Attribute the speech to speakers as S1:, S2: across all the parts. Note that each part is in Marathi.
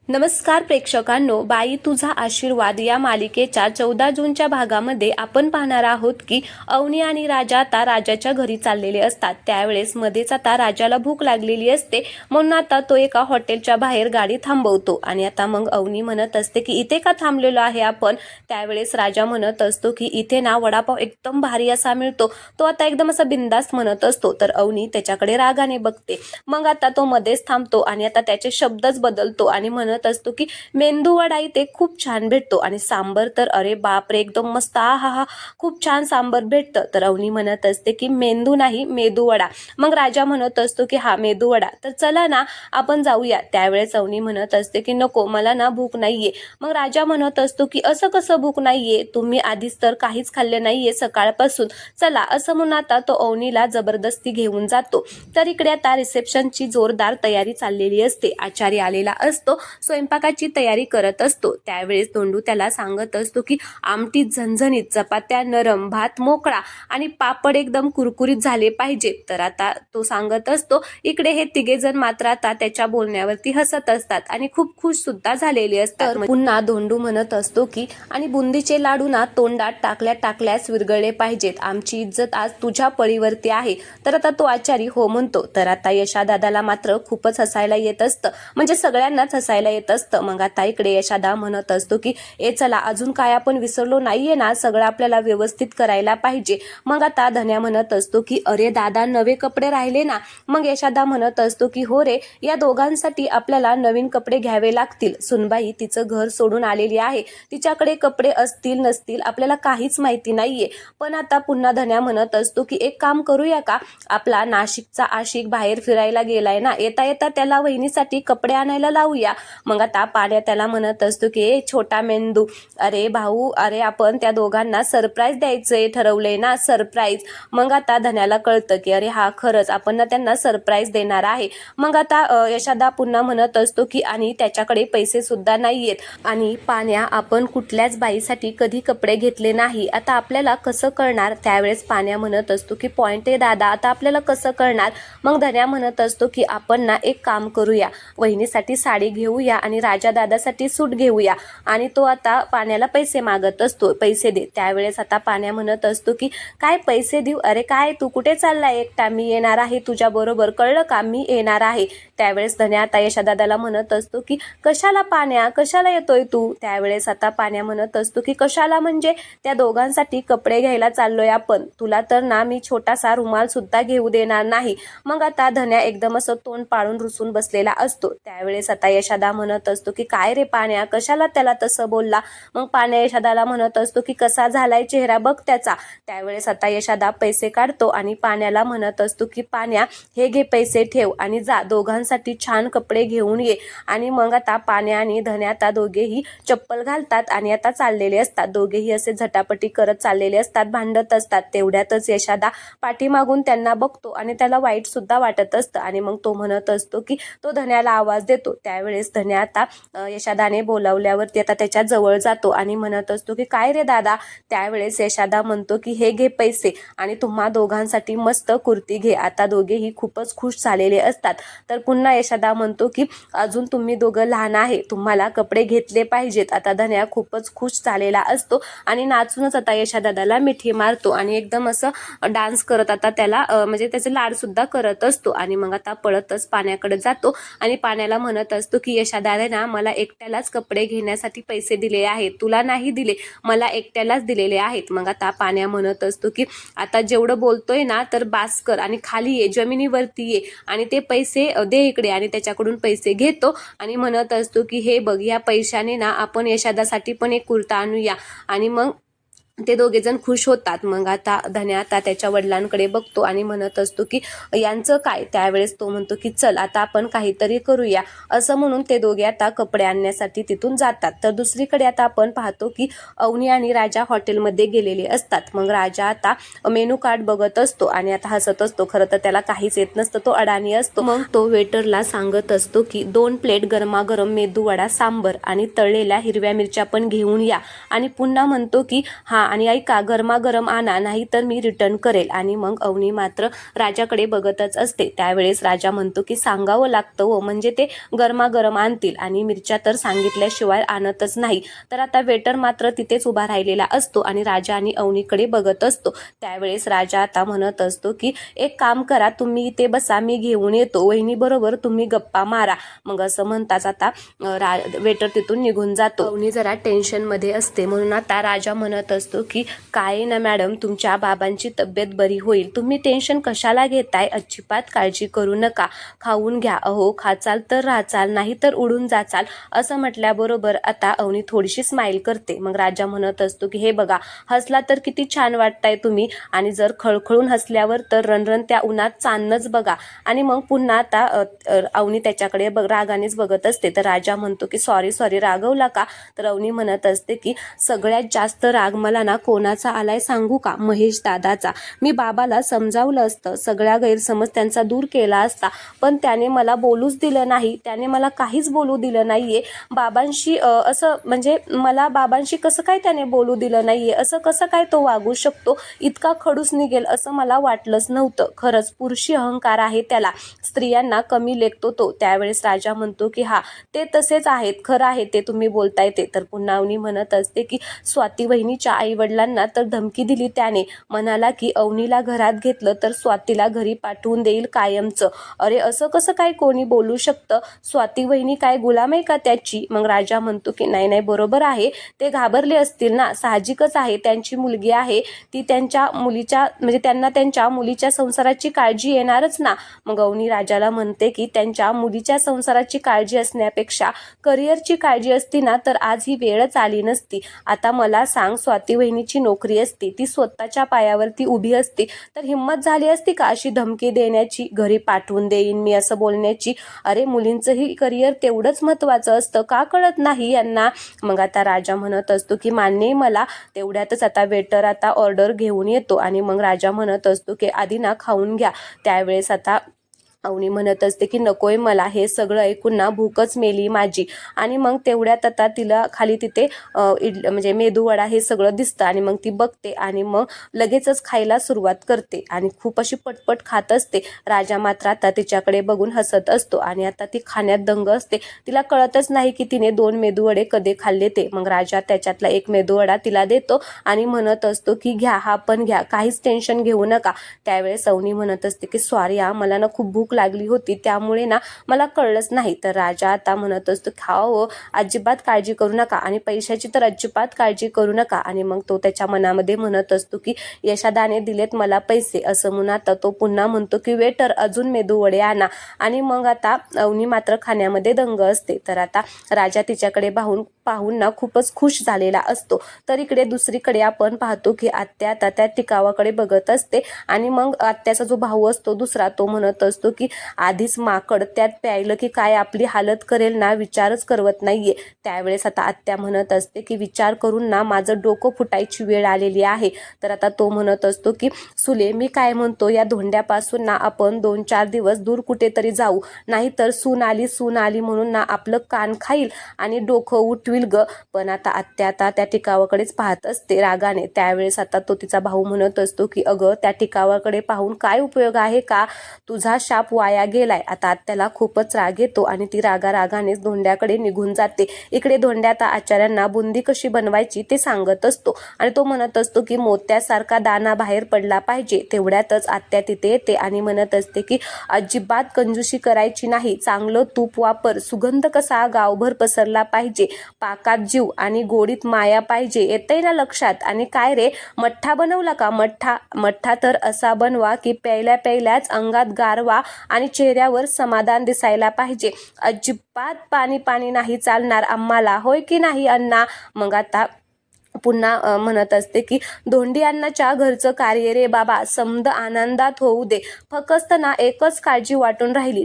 S1: नमस्कार प्रेक्षकांनो, बाई तुझा आशीर्वाद या मालिकेच्या 14 जूनच्या भागामध्ये आपण पाहणार आहोत की अवनी आणि राजा आता राजाच्या घरी चाललेले असतात। त्यावेळेस मध्येच आता राजाला भूक लागलेली असते, म्हणून आता तो एका हॉटेलच्या बाहेर गाडी थांबवतो आणि आता मग अवनी म्हणत असते की इथे का थांबलेलो आहे आपण। त्यावेळेस राजा म्हणत असतो की इथे ना वडापाव एकदम भारी असा मिळतो। तो आता एकदम असा बिंदास म्हणत असतो, तर अवनी त्याच्याकडे रागाने बघते। मग आता तो मध्येच थांबतो आणि आता त्याचे शब्दच बदलतो आणि म्हणत असतो की मेंदू वडा इथे खूप छान भेटतो आणि सांबर तर अरे बापरे एकदम मस्त, हा खूप छान सांबर भेटतं। तर अवनी म्हणत असते की मेंदू नाही मेदू वडा। मग राजा म्हणत असतो की हा मेदू वडा, तर चला ना आपण जाऊया। त्यावेळेस अवनी म्हणत असते की नको, मला ना भूक नाहीये। मग राजा म्हणत असतो की असं कसं भूक नाहीये, तुम्ही आधीच तर काहीच खाल्ले नाहीये सकाळपासून, चला असं म्हणून आता तो अवनीला जबरदस्ती घेऊन जातो। तर इकडे आता रिसेप्शनची जोरदार तयारी चाललेली असते। आचारी आलेला असतो, स्वयंपाकाची तयारी करत असतो। त्यावेळेस धोंडू त्याला सांगत असतो की आमटी झणझणीत, चपात्या नरम, भात मोकळा आणि पापड एकदम कुरकुरीत झाले पाहिजे। तर आता तो सांगत असतो, इकडे हे तिघे जण मात्र आता त्याच्या बोलण्यावरती हसत असतात आणि खूप खुश सुद्धा झालेले असतात। पुन्हा धोंडू म्हणत असतो की आणि बुंदीचे लाडू ना तोंडात टाकल्यास विरघळले पाहिजेत, आमची इज्जत आज तुझ्या पळीवरती आहे। तर आता तो आचारी हो म्हणतो। तर आता यशादादाला मात्र खूपच हसायला येत असतं, म्हणजे सगळ्यांनाच हसायला येत असतं। मग आता इकडे यशादा म्हणत असतो की ए चला, अजून काय आपण विसरलो नाहीये ना, सगळं आपल्याला व्यवस्थित करायला पाहिजे। मग आता धन्या म्हणत असतो की अरे दादा, नवे कपडे राहिले ना। मग यशादा म्हणत असतो की हो रे, या दोघांसाठी आपल्याला नवीन कपडे घ्यावे लागतील। सुनबाई तिचं घर सोडून आलेली आहे, तिच्याकडे कपडे असतील नसतील आपल्याला काहीच माहिती नाहीये। पण आता पुन्हा धन्या म्हणत असतो की एक काम करूया का, आपला नाशिकचा आशिक बाहेर फिरायला गेलाय ना, येता येता त्याला वहिनीसाठी कपडे आणायला लावूया। मग आता पाड्या त्याला म्हणत असतो की ए छोटा मेंदू, अरे भाऊ, अरे आपण त्या दोघांना सरप्राईज द्यायचंय ठरवलंय ना, सरप्राईज। मग आता धन्याला कळतं की अरे हा खरंच आपण ना त्यांना सरप्राईज देणार आहे। मग आता यशादा पुन्हा म्हणत असतो की आणि त्याच्याकडे पैसे सुद्धा नाहीयेत आणि पाण्या, आपण कुठल्याच बाईसाठी कधी कपडे घेतले नाही, आता आपल्याला कसं करणार। त्यावेळेस पाण्या म्हणत असतो की पॉइंट आहे दादा, आता आपल्याला कसं करणार। मग धन्या म्हणत असतो की आपण ना एक काम करूया, वहिनीसाठी साडी घेऊया आणि राजा दादासाठी सूट घेऊया। आणि तो आता पाण्याला पैसे मागत असतो, पैसे दे। त्यावेळेस आता पाण्या म्हणत असतो की काय पैसे देऊ, अरे काय तू कुठे चाललाय एकटा, मी येणार आहे तुझ्या बरोबर, कळलं का, मी येणार आहे। त्यावेळेस धन्या आता यशादादाला म्हणत असतो की कशाला पाण्या, कशाला येतोय तू। त्यावेळेस आता पाण्या म्हणत असतो की कशाला म्हणजे त्या दोघांसाठी कपडे घ्यायला चाललोय आपण, तुला तर ना मी छोटासा रुमाल सुद्धा घेऊ देणार नाही। मग आता धन्या एकदम असं तोंड पाळून रुसून बसलेला असतो। त्यावेळेस आता यशादा म्हणत असतो की काय रे पाण्या, कशाला त्याला तसं बोलला। मग पाण्या यशादाला म्हणत असतो की कसा झालाय चेहरा बघ त्याचा। त्यावेळेस आता यशादा पैसे काढतो आणि पाण्याला म्हणत असतो की पाण्या, हे घे पैसे, ठेव आणि जा दोघांसाठी छान कपडे घेऊन ये। आणि मग आता पाण्या आणि धन्या आता दोघेही चप्पल घालतात आणि आता चाललेले असतात। दोघेही असे झटापटी करत चाललेले असतात, भांडत असतात। तेवढ्यातच यशादा पाठीमागून त्यांना बघतो आणि त्याला वाईट सुद्धा वाटत असतं आणि मग तो म्हणत असतो की तो धन्याला आवाज देतो। त्यावेळेस धन्या आता यशादाने बोलावल्यावरती आता त्याच्या जवळ जातो आणि म्हणत असतो की काय रे दादा। त्यावेळेस यशादा म्हणतो की हे घे पैसे आणि तुम्हा दोघांसाठी मस्त कुर्ती घे। आता दोघेही खूपच खुश झालेले असतात। तर पुन्हा यशादा म्हणतो की अजून तुम्ही दोघं लहान आहे, तुम्हाला कपडे घेतले पाहिजेत। आता धन्या खूपच खुश झालेला असतो आणि नाचूनच आता यशादादाला मिठी मारतो आणि एकदम असं डान्स करत आता त्याला म्हणजे त्याचे लाड सुद्धा करत असतो। आणि मग आता पळतच पाण्याकडे जातो आणि पाण्याला म्हणत असतो की यशादाने ना मला एकट्यालाच कपडे घेण्यासाठी पैसे दिले आहेत, तुला नाही दिले, मला एकट्यालाच दिलेले आहेत। मग आता पाण्या म्हणत असतो की आता जेवढं बोलतोय ना तर बास कर आणि खाली ये, जमिनीवरती ये आणि ते पैसे दे इकडे। आणि त्याच्याकडून पैसे घेतो आणि म्हणत असतो की हे बघ, या पैशाने ना आपण यशादासाठी पण एक कुर्ता आणूया। आणि मग ते दोघे जण खुश होतात। मग आता धन्या आता त्याच्या वडिलांकडे बघतो आणि म्हणत असतो की यांचं काय। त्यावेळेस तो म्हणतो की चल आता आपण काहीतरी करूया, असं म्हणून ते दोघे आता कपडे आणण्यासाठी तिथून जातात। तर दुसरीकडे आता आपण पाहतो की अवनी आणि राजा हॉटेलमध्ये गेलेले असतात। मग राजा आता मेनू कार्ड बघत असतो आणि आता हसत असतो, खरं तर त्याला काहीच येत नसतं, तो अडाणी असतो। मग तो वेटरला सांगत असतो की 2 प्लेट गरमागरम मेदू वडा, सांबर आणि तळलेल्या हिरव्या मिरच्या पण घेऊन या। आणि पुन्हा म्हणतो की हा आणि ऐका गरमागरम आणा नाहीतर मी रिटर्न करेल. आणि मग अवनी मात्र राजाकडे बघतच असते. त्यावेळेस राजा म्हणतो की सांगावं लागतं हो, म्हणजे ते गरमागरम आणतील आणि मिरच्या तर सांगितल्याशिवाय आणतच नाही. तर आता वेटर मात्र तिथेच उभा राहिलेला असतो आणि राजा आणि अवनीकडे बघत असतो. त्यावेळेस राजा आता म्हणत असतो की एक काम करा, तुम्ही इथे बसा, मी घेऊन येतो, वहिनी बरोबर तुम्ही गप्पा मारा. मग असं म्हणताच आता वेटर तिथून निघून जातो. अवनी जरा टेन्शन मध्ये असते म्हणून आता राजा म्हणत असतो की काय ना मॅडम, तुमच्या बाबांची तब्येत बरी होईल, तुम्ही टेन्शन कशाला घेताय, अजिबात काळजी करू नका, खाऊन घ्या, अहो खाचाल तर राचाल नाही तर उडून जाचाल. असं म्हटल्याबरोबर आता अवनी थोडीशी स्माइल करते. मग राजा म्हणत असतो की हे बघा, हसला तर किती छान वाटताय तुम्ही, आणि जर खळखळून हसल्यावर तर रणरण त्या उन्हात चांदणंच बघा. आणि मग पुन्हा आता अवनी त्याच्याकडे रागानेच बघत असते. तर राजा म्हणतो की सॉरी रागवला का. तर अवनी म्हणत असते की सगळ्यात जास्त राग मला ना कोणाचा आलाय सांगू का, महेश दादाचा. मी बाबाला समजावलं असतं, सगळ्या गैरसमज त्यांचा दूर केला असता, पण त्याने मला बोलूच दिलं नाही, त्याने मला काहीच बोलू दिलं नाहीये बाबांशी. असं म्हणजे मला बाबांशी कसं काय त्याने बोलू दिलं नाहीये, असं कसं काय तो वागू शकतो, इतका खडूस निघेल असं मला वाटलंच नव्हतं. खरंच पुरुषी अहंकार आहे त्याला, स्त्रियांना कमी लेखतो तो. त्यावेळेस राजा म्हणतो की हा ते तसेच आहेत, खरं आहे ते तुम्ही बोलताय ते. तर पुन्हा अवनी म्हणत असते की स्वाती वहिनीच्या आई वडिलांना तर धमकी दिली त्याने, म्हणाला की अवनीला घरात घेतलं तर स्वातीला घरी पाठवून देईल कायमचं. अरे असं कसं काय कोणी बोलू शकतं, स्वाती वहिनी काय गुलाम आहे का त्याची. मग राजा म्हणतो की नाही बरोबर आहे, ते घाबरले असतील ना, साहजिकच आहे, त्यांची मुलगी आहे ती, त्यांच्या मुलीच्या म्हणजे त्यांना त्यांच्या मुलीच्या संसाराची काळजी येणारच ना. मग अवनी राजाला म्हणते की त्यांच्या मुलीच्या संसाराची काळजी असण्यापेक्षा करिअरची काळजी असती ना तर आज ही वेळच आली नसती. आता मला सांग, स्वाती वहिनीची नोकरी असती, ती स्वतःच्या पायावरती उभी असती, तर हिंमत झाली असती का अशी धमकी देण्याची, घरी पाठवून देईन मी असं बोलण्याची. अरे मुलींचंही करिअर तेवढंच महत्वाचं असतं, का कळत नाही यांना. मग आता राजा म्हणत असतो की मान्य मला. तेवढ्यातच आता वेटर आता ऑर्डर घेऊन येतो आणि मग राजा म्हणत असतो की आधी ना खाऊन घ्या. त्यावेळेस आता अवनी म्हणत असते की नकोय मला, हे सगळं ऐकून ना भूकच मेली माझी. आणि मग तेवढ्यात आता तिला खाली तिथे म्हणजे मेदूवडा हे सगळं दिसतं आणि मग ती बघते आणि मग लगेचच खायला सुरुवात करते आणि खूप अशी पटपट खात असते. राजा मात्र आता तिच्याकडे बघून हसत असतो आणि आता ती खाण्यात दंग असते. तिला कळतच नाही की तिने 2 मेदूवडे कधी खाल्ले ते. मग राजा त्याच्यातला एक मेदूवडा तिला देतो आणि म्हणत असतो की घ्या, हा पण घ्या, काहीच टेन्शन घेऊ नका. त्यावेळेस अवनी म्हणत असते की सॉरी मला ना खूप भूक लागली होती, त्यामुळे ना मला कळलंच नाही. तर राजा आता म्हणत असतो खाओ, अजिबात काळजी करू नका आणि पैशाची तर अजिबात काळजी करू नका. आणि मग तो त्याच्या मनामध्ये म्हणत असतो की यशादाने दिलेत मला पैसे, असं म्हणून आता तो पुन्हा म्हणतो की वेटर अजून मेदूवडे आणा. आणि मग आता अवनी मात्र खाण्यामध्ये दंग असते. तर आता राजा तिच्याकडे पाहून ना खूपच खुश झालेला असतो. तर इकडे दुसरीकडे आपण पाहतो की आत्या आता त्या टिकावाकडे बघत असते आणि मग आत्याचा जो भाऊ असतो दुसरा, तो म्हणत असतो की आधीच माकड त्यात प्यायलं की काय आपली हालत करेल ना, विचारच करवत नाहीये. त्यावेळेस आता आत्या म्हणत असते की विचार करून ना माझं डोकं फुटायची वेळ आलेली आहे. तर आता तो म्हणत असतो की सुले, मी काय म्हणतो, या धोंड्यापासून ना आपण 2-4 दिवस दूर कुठेतरी जाऊ, नाहीतर सून आली म्हणून ना आपलं कान खाईल आणि डोकं उठविल ग. पण आता आत्या आता त्या टिकावाकडेच पाहत असते रागाने. त्यावेळेस आता तो तिचा भाऊ म्हणत असतो की अगं त्या टिकावाकडे पाहून काय उपयोग आहे का, तुझा शाप वाया गेलाय. आता आत्याला खूपच राग येतो आणि ती रागानेच धोंड्याकडे निघून जाते. इकडे धोंड्या आता आचार्यांना बुंदी कशी बनवायची ते सांगत असतो आणि तो म्हणत असतो की मोत्यासारखा दाना बाहेर पडला पाहिजे. तेवढ्यातच आत्या तिथे येते आणि म्हणत असते की अजिबात कंजूसी करायची नाही, चांगलं तूप वापर, सुगंध कसा गावभर पसरला पाहिजे, पाकात जीव आणि गोडीत माया पाहिजे, येतंय ना लक्षात. आणि काय रे, मठ्ठा बनवला का. मठ्ठा तर असा बनवा की प्यायल्याच अंगात गारवा आणि चेहऱ्यावर समाधान दिसायला पाहिजे. अजिबात पाणी नाही चालणार आम्हाला, होय की नाही अण्णा. मग आता पुन्हा म्हणत असते की धोंडी अण्णाच्या घरचं कार्य रे बाबा, समद आनंदात होऊ दे. फक्त ना एकच काळजी वाटून राहिली,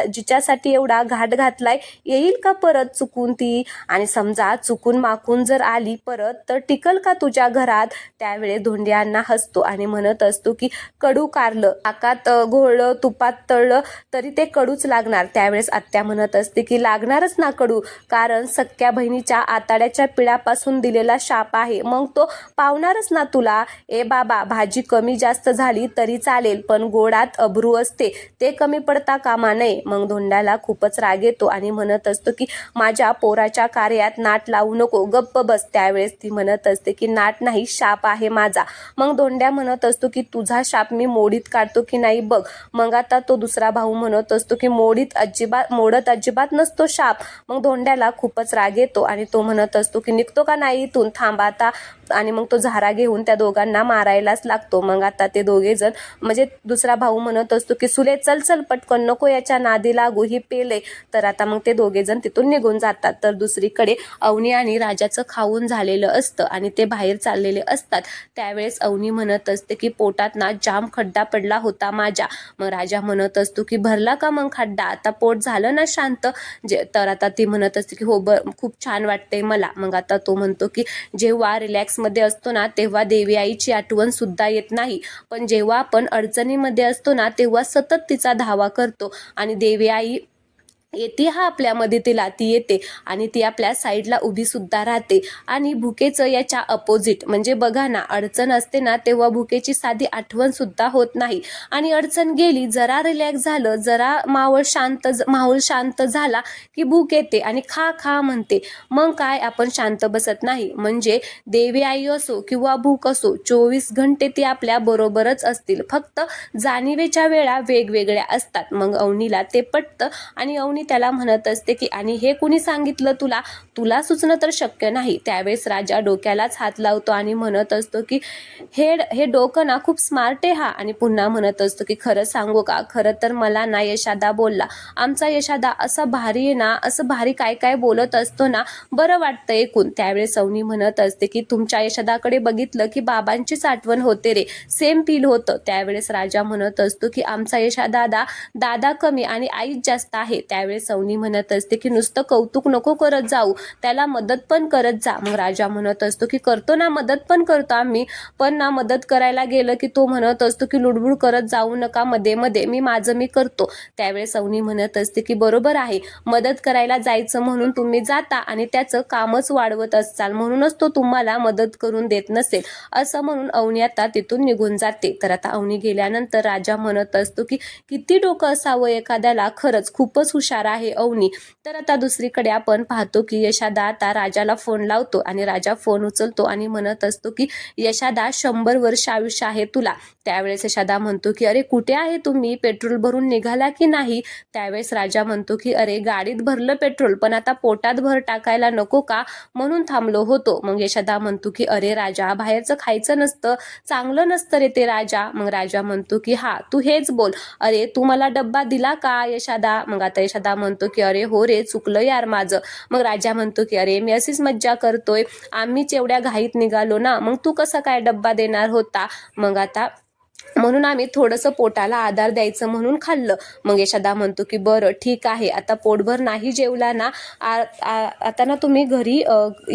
S1: जिच्यासाठी एवढा घाट घातलाय, येईल का परत चुकून ती, आणि समजा चुकून माकून जर आली परत तर टिकल का तुझ्या घरात. त्यावेळेस धोंडी अण्णा हसतो आणि म्हणत असतो की कडू कारलं, आकात घोळलं, तुपात तळलं तरी ते कडूच लागणार. त्यावेळेस आत्या म्हणत असते की लागणारच ना कडू, कारण सख्या बहिणीच्या आताड्याच्या पिळापासून दिलेला शाप शाप आहे, मग तो पावणारच ना तुला. ए बाबा, भाजी कमी जास्त झाली तरी चालेल, पण गोडात अब्रू असते, ते कमी पडता कामा नये. मग धोंड्याला खूपच राग येतो आणि म्हणत असतो की माझ्या पोराच्या कार्यात नाट लावू नको, गप्प बस. त्यावेळेस ती म्हणत असते की नाट नाही, शाप आहे माझा. मग धोंड्या म्हणत असतो की तुझा शाप मी मोडीत काढतो की नाही बघ. मग आता तो दुसरा भाऊ म्हणत असतो की मोडत अजिबात नसतो शाप. मग धोंड्याला खूपच राग येतो आणि तो म्हणत असतो की निघतो का नाही इथून, थांबा आता. आणि मग तो झारा घेऊन त्या दोघांना मारायलाच लागतो. मग आता ते दोघे जण म्हणजे दुसरा भाऊ म्हणत असतो की सुले चल चल पटकन, नको याच्या नादी लागू, ही पेले. तर आता मग ते दोघे जण तिथून निघून जातात. तर दुसरीकडे अवनी आणि राजाचं खाऊन झालेलं असतं आणि ते बाहेर चाललेले असतात. त्यावेळेस अवनी म्हणत असते की पोटात ना जाम खड्डा पडला होता माझ्या. मग राजा म्हणत असतो की भरला का मग खड्डा, आता पोट झालं ना शांत. तर आता ती म्हणत असते की हो खूप छान वाटतंय मला. मग आता तो म्हणतो की जेव्हा रिलॅक्स मध्ये असतो ना तेव्हा देवी आईची आठवण सुद्धा येत नाही, पण जेव्हा आपण अडचणीमध्ये असतो ना तेव्हा सतत तिचा धावा करतो आणि देवी आई येते हा आपल्या मदतीला, ती येते आणि ती आपल्या साईडला उभी सुद्धा राहते. आणि भुकेचं याच्या अपोजिट म्हणजे बघा ना, अडचण असते ना तेव्हा भुकेची साधी आठवण सुद्धा होत नाही आणि अडचण गेली, जरा रिलॅक्स झालं, जरा माहोल शांत झाला की भूक येते आणि खा खा म्हणते. मग काय आपण शांत बसत नाही. म्हणजे देवी आई असो किंवा भूक असो, 24 घंटे ती आपल्या बरोबरच असतील, फक्त जाणीवेच्या वेळा वेगवेगळ्या असतात. मग अवनीला ते पटतं आणि अवनी त्याला म्हणत असते की आणि हे कुणी सांगितलं तुला, तुला सुचणं तर शक्य नाही. त्यावेळेस राजा डोक्यालाच हात लावतो आणि म्हणत असतो की हे डोकं ना खूप स्मार्ट आहे हा. आणि पुन्हा म्हणत असतो की खरं सांगू का, खरं तर मला ना यशादा बोलला, आमचा यशादा असा भारी आहे ना, असं भारी काय काय बोलत असतो ना, बरं वाटतं ऐकून. त्यावेळेस अवनी म्हणत असते की तुमच्या यशादाकडे बघितलं की बाबांचीच आठवण होते रे, सेम फील होतं. त्यावेळेस राजा म्हणत असतो की आमचा दादा कमी आणि आईच जास्त आहे. त्यावेळेस अवनी म्हणत असते की नुसतं कौतुक नको करत जाऊ, त्याला मदत पण करत जा. मग राजा म्हणत असतो की करतो ना, मदत पण करतो आम्ही, पण ना मदत करायला गेलं की तो म्हणत असतो की लुडबुड करत जाऊ नका मध्ये मध्ये, मी माझं मी करतो. त्यावेळेस अवनी म्हणत असते की बरोबर आहे, मदत करायला जायचं म्हणून तुम्ही जाता आणि त्याचं कामच वाढवत असाल, म्हणूनच तो तुम्हाला मदत करून देत नसेल, असं म्हणून अवनी आता तिथून निघून जाते. तर आता अवनी गेल्यानंतर राजा म्हणत असतो की किती डोकं असावं एखाद्याला, खरंच खूपच हुशार आहे अवनी. तर आता दुसरीकडे आपण पाहतो की यशादा आता राजाला फोन लावतो आणि राजा फोन उचलतो आणि म्हणत असतो की यशादा 100 वर्ष आयुष्य आहे तुला. त्यावेळेस यशादा म्हणतो की अरे कुठे आहे तुम्ही, पेट्रोल भरून निघाला की नाही. त्यावेळेस राजा म्हणतो की अरे गाडीत भरलं पेट्रोल, पण आता पोटात भर टाकायला नको का, म्हणून थांबलो होतो. मग यशादा म्हणतो की अरे राजा, बाहेरचं खायचं नसतं, चांगलं नसतं रे ते राजा. मग राजा म्हणतो की हा तू हेच बोल, अरे तू मला डब्बा दिला का यशादा. मग आता यशादा म्हणतो की अरे हो रे, चुकलं यार माझं. मग राजा म्हणतो की अरे मी अशीच मज्जा करतोय, आम्हीच एवढ्या घाईत निघालो ना, मग तू कसा काय डब्बा देणार होता. मग आता म्हणून आम्ही थोडंसं पोटाला आधार द्यायचं म्हणून खाल्लं. मग यशादा म्हणतो की बरं ठीक आहे, आता पोटभर नाही जेवला ना, आता ना तुम्ही घरी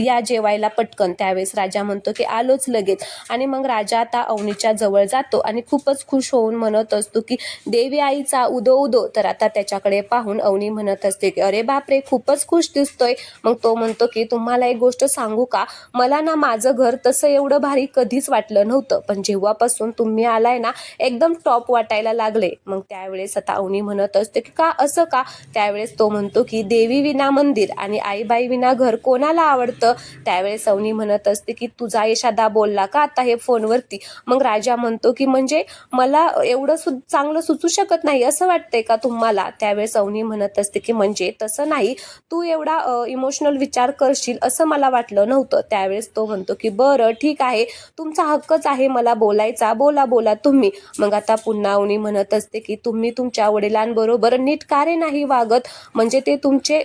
S1: या जेवायला पटकन. त्यावेळेस राजा म्हणतो की आलोच लगेच. आणि मग राजा आता अवनीच्या जवळ जातो आणि खूपच खुश होऊन म्हणत असतो की देवी आईचा उदो उदो. तर आता त्याच्याकडे पाहून अवनी म्हणत असते की अरे बापरे, खूपच खुश दिसतोय. मग तो म्हणतो की तुम्हाला एक गोष्ट सांगू का, मला ना माझं घर तसं एवढं भारी कधीच वाटलं नव्हतं, पण जेव्हापासून तुम्ही आलाय ना एकदम टॉप वाटायला लागले. मग त्यावेळेस आता अवनी म्हणत असते की का असं का. त्यावेळेस तो म्हणतो की देवी विना मंदिर आणि आईबाई विना घर कोणाला आवडतं. त्यावेळेस अवनी म्हणत असते की तुझा यशादा बोलला का आता हे फोनवरती. मग राजा म्हणतो की म्हणजे मला एवढं चांगलं सुचू शकत नाही असं वाटतंय का तुम्हाला. त्यावेळेस अवनी म्हणत असते की म्हणजे तसं नाही, तू एवढा इमोशनल विचार करशील असं मला वाटलं नव्हतं. त्यावेळेस तो म्हणतो की बरं ठीक आहे, तुमचा हक्कच आहे मला बोलायचा, बोला तुम्ही. मग आता पुन्हा अवनी म्हणत असते की तुम्ही तुमच्या वडिलांबरोबर नीट का रे नाही वागत, म्हणजे ते तुमचे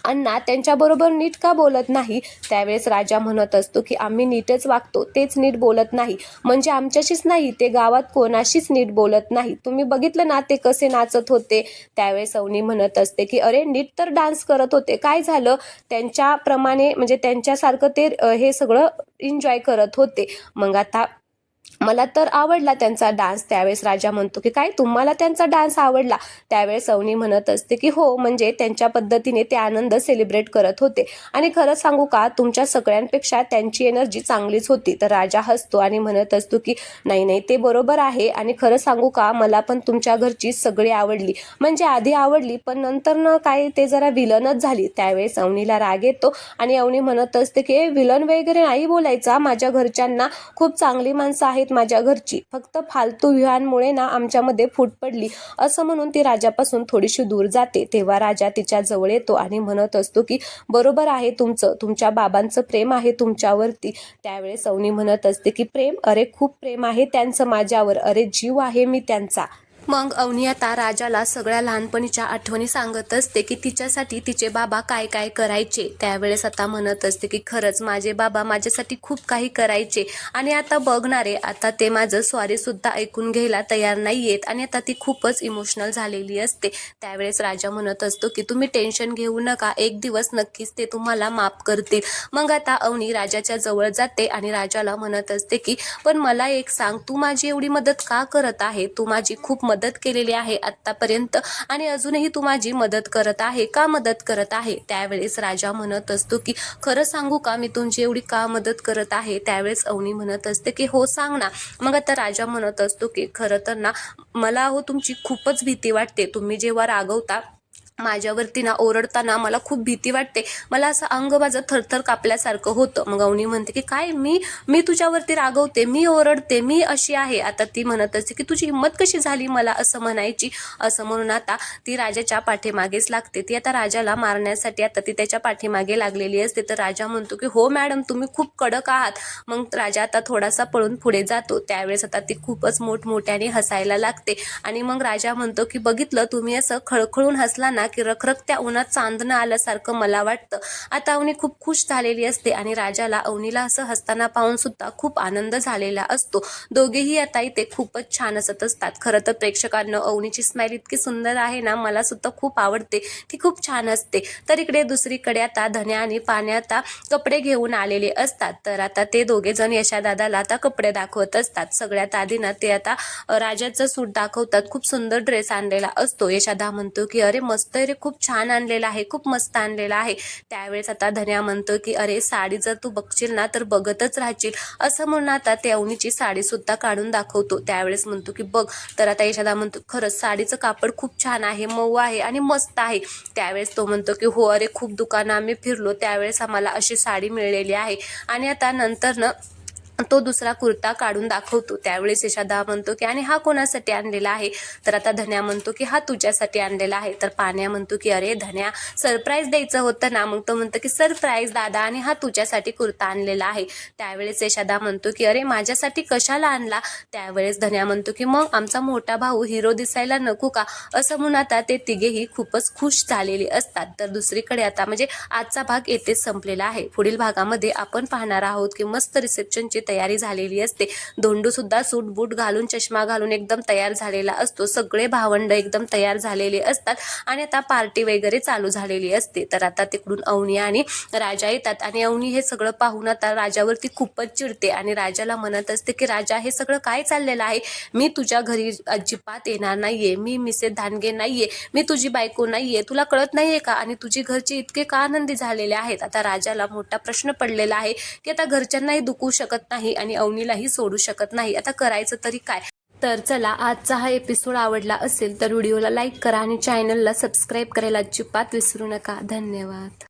S1: अण्णा त्यांच्याबरोबर नीट का बोलत नाही. त्यावेळेस राजा म्हणत असतो की आम्ही नीटच वागतो, तेच नीट बोलत नाही, म्हणजे आमच्याशीच नाही ते गावात कोणाशीच नीट बोलत नाही, तुम्ही बघितलं ना ते कसे नाचत होते. त्यावेळेस अवनी म्हणत असते की अरे नीट तर डान्स करत होते, काय झालं, त्यांच्याप्रमाणे म्हणजे त्यांच्यासारखं ते हे सगळं एन्जॉय करत होते. मग आता मला तर आवडला त्यांचा डान्स. त्यावेळेस राजा म्हणतो की काय तुम्हाला त्यांचा डान्स आवडला? त्यावेळेस अवनी म्हणत असते की हो, म्हणजे त्यांच्या पद्धतीने ते आनंद सेलिब्रेट करत होते आणि खरं सांगू का तुमच्या सगळ्यांपेक्षा त्यांची एनर्जी चांगलीच होती. तर राजा हसतो आणि म्हणत असतो की नाही नाही, ते बरोबर आहे आणि खरं सांगू का मला पण तुमच्या घरची सगळी आवडली. म्हणजे आधी आवडली पण नंतर न काय ते जरा विलनच झाली. त्यावेळेस अवनीला राग येतो आणि अवनी म्हणत असते की विलन वगैरे नाही बोलायचा, माझ्या घरच्यांना खूप चांगली माणसं आहेत माझ्या घरची, फक्त फालतू विहांमुळे ना आमच्यामध्ये फूट पडली, असं म्हणून ती राजापासून थोडीशी दूर जाते. तेव्हा राजा तिच्या जवळ येतो आणि म्हणत असतो की बरोबर आहे तुमचं, तुमच्या बाबांचं प्रेम आहे तुमच्यावरती. त्यावेळेस अवनी म्हणत असते की प्रेम, अरे खूप प्रेम आहे त्यांचं माझ्यावर, अरे जीव आहे मी त्यांचा. मग अवनी आता राजाला सगळ्या लहानपणीच्या आठवणी सांगत असते की तिच्यासाठी तिचे बाबा काय काय करायचे. त्यावेळेस आता म्हणत असते की खरंच माझे बाबा माझ्यासाठी खूप काही करायचे आणि आता बघणारे आता ते माझं सॉरी सुद्धा ऐकून घ्यायला तयार नाहीयेत आणि आता ती खूपच इमोशनल झालेली असते. त्यावेळेस राजा म्हणत असतो की तुम्ही टेन्शन घेऊ नका, एक दिवस नक्कीच ते तुम्हाला माफ करतील. मग आता अवनी राजाच्या जवळ जाते आणि राजाला म्हणत असते की पण मला एक सांग, तू माझी एवढी मदत का करत आहे? तू माझी खूप मदत केलेली आहे आतापर्यंत आणि अजूनही तू माझी मदत करत आहे, का मदत करत आहे? त्यावेळेस राजा म्हणत असतो की खरं सांगू का मी तुमची एवढी का मदत करत आहे? त्यावेळेस अवनी म्हणत असते की हो सांग ना. मग आता राजा म्हणत असतो की खरं तर ना मला तुमची खूपच भीती वाटते. तुम्ही जेव्हा रागवता माझ्यावरती ना ओरडताना मला खूप भीती वाटते, मला असं अंग माझं थरथर कापल्यासारखं होतं. मग अवनी म्हणते की काय मी मी तुझ्यावरती रागवते, मी ओरडते, मी अशी आहे? आता ती म्हणत असते की तुझी हिंमत कशी झाली मला असं म्हणायची? असं म्हणून आता ती राजाच्या पाठीमागेच लागते. ती आता राजाला मारण्यासाठी आता ती त्याच्या पाठीमागे लागलेली असते. तर राजा म्हणतो की हो मॅडम तुम्ही खूप कडक आहात. मग राजा आता थोडासा पळून पुढे जातो. त्यावेळेस आता ती खूपच मोठमोठ्याने हसायला लागते आणि मग राजा म्हणतो की बघितलं तुम्ही असं खळखळून हसला ना की रखरखत्या उन्हात चांदणं आल्यासारखं मला वाटतं. आता अवनी खूप खुश झालेली असते आणि राजाला अवनीला असं हसताना पाहून सुद्धा खूप आनंद झालेला असतो. दोघेही आता इथे खूपच छान हसत असतात. खरं तर प्रेक्षकांना अवनीची स्माईल इतकी सुंदर आहे ना, मला सुद्धा खूप आवडते, ती खूप छान असते. तर इकडे दुसरीकडे आता धन्या आणि पाण्या आता कपडे घेऊन आलेले असतात. तर आता ते दोघे जण यशादादाला आता कपडे दाखवत असतात. सगळ्यात आधी ना ते आता राजाचं सूट दाखवतात, खूप सुंदर ड्रेस आणलेला असतो. यशादा म्हणतो की अरे मस्त रे, खूप छान आणलेला आहे, खूप मस्त आणलेला आहे. त्यावेळेस आता धन्या म्हणतो की अरे साडी जर तू बघशील ना तर बघतच राहशील, असं म्हणून आता ते अवनीची साडी सुद्धा काढून दाखवतो. त्यावेळेस म्हणतो की बघ. तर आता यशादा म्हणतो खरंच साडीचं कापड खूप छान आहे, मऊ आहे आणि मस्त आहे. त्यावेळेस तो म्हणतो की हो अरे खूप दुकानं आम्ही फिरलो, त्यावेळेस आम्हाला अशी साडी मिळालेली आहे. आणि आता नंतर ना तो दुसरा कुर्ता काढून दाखवतो. त्यावेळेस यशादा म्हणतो की आणि हा कोणासाठी आणलेला आहे? तर आता धन्या म्हणतो की हा तुझ्यासाठी आणलेला आहे. तर पाण्या म्हणतो की अरे धन्या सरप्राईज द्यायचं होतं ना. मग तो म्हणतो की सरप्राईज दादा, आणि हा तुझ्यासाठी कुर्ता आणलेला आहे. त्यावेळेस यशादा म्हणतो की अरे माझ्यासाठी कशाला आणला? त्यावेळेस धन्या म्हणतो की मग आमचा मोठा भाऊ हिरो दिसायला नको का? असं म्हणून आता ते तिघेही खूपच खुश झालेले असतात. तर दुसरीकडे आता म्हणजे आजचा भाग येथेच संपलेला आहे. पुढील भागामध्ये आपण पाहणार आहोत की मस्त रिसेप्शनची तयारी झालेली असते. धोंडू सुद्धा सूट बूट घालून चष्मा घालून एकदम तयार झालेला असतो. सगळे भावंड एकदम तयार झालेले असतात आणि आता पार्टी वगैरे चालू झालेली असते. तर आता तिकडून अवनी आणि राजा येतात आणि अवनी हे सगळं पाहून आता राजावरती खूपच चिडते आणि राजाला म्हणत असते की राजा हे सगळं काय चाललेलं आहे? मी तुझ्या घरी अजिबात येणार नाहीये, मी मिसेस धानगे नाहीये, मी तुझी बायको नाहीये, तुला कळत नाहीये का? आणि तुझी घरचे इतके का आनंदी झालेले आहेत? आता राजाला मोठा प्रश्न पडलेला आहे की आता घरच्यांनाही दुखवू शकत नाही आणि अवनीलाही सोडू शकत नाही, आता करायचं तरी काय? तर चला, आजचा हा एपिसोड आवडला असेल तर व्हिडिओला लाईक करा आणि चॅनलला सबस्क्राईब करायला अजिबात विसरू नका. धन्यवाद.